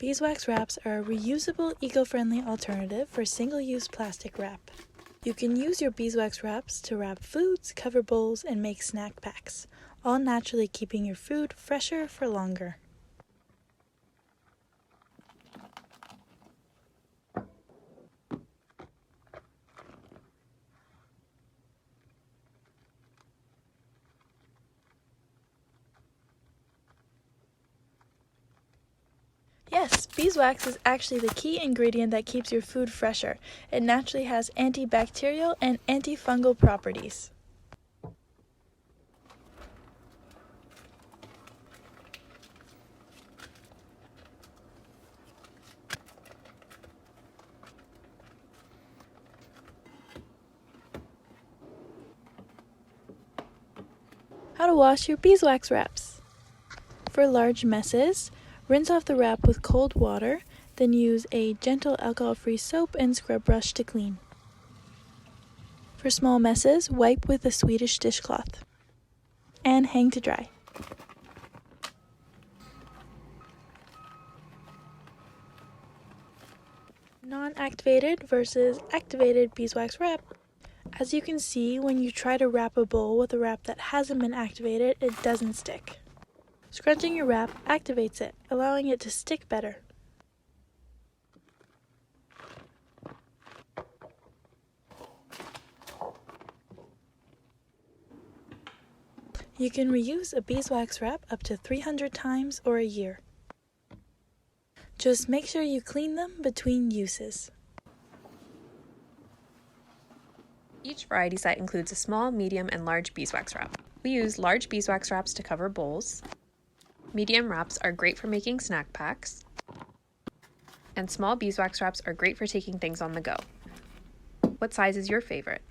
Beeswax wraps are a reusable, eco-friendly alternative for single-use plastic wrap. You can use your beeswax wraps to wrap foods, cover bowls, and make snack packs, all naturally keeping your food fresher for longer. Yes, beeswax is actually the key ingredient that keeps your food fresher. It naturally has antibacterial and antifungal properties. How to wash your beeswax wraps. For large messes, rinse off the wrap with cold water, then use a gentle alcohol-free soap and scrub brush to clean. For small messes, wipe with a Swedish dishcloth and hang to dry. Non-activated versus activated beeswax wrap. As you can see, when you try to wrap a bowl with a wrap that hasn't been activated, it doesn't stick. Scrunching your wrap activates it, allowing it to stick better. You can reuse a beeswax wrap up to 300 times or a year. Just make sure you clean them between uses. Each variety set includes a small, medium, and large beeswax wrap. We use large beeswax wraps to cover bowls. Medium wraps are great for making snack packs. And small beeswax wraps are great for taking things on the go. What size is your favorite?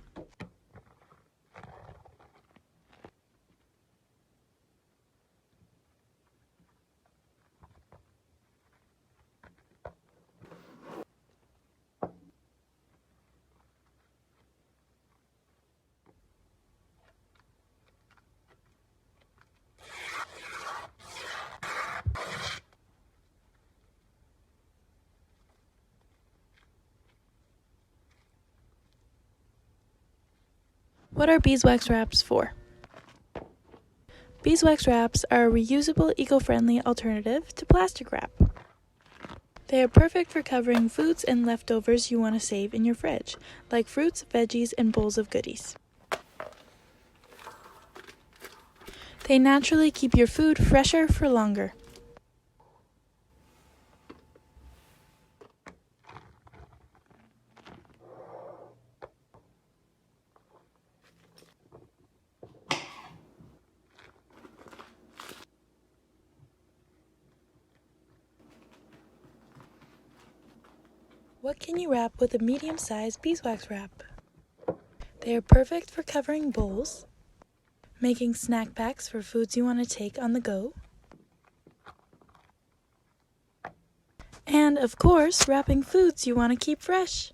What are beeswax wraps for? Beeswax wraps are a reusable, eco-friendly alternative to plastic wrap. They are perfect for covering foods and leftovers you want to save in your fridge, like fruits, veggies, and bowls of goodies. They naturally keep your food fresher for longer. What can you wrap with a medium-sized beeswax wrap? They are perfect for covering bowls, making snack packs for foods you want to take on the go, and of course, wrapping foods you want to keep fresh.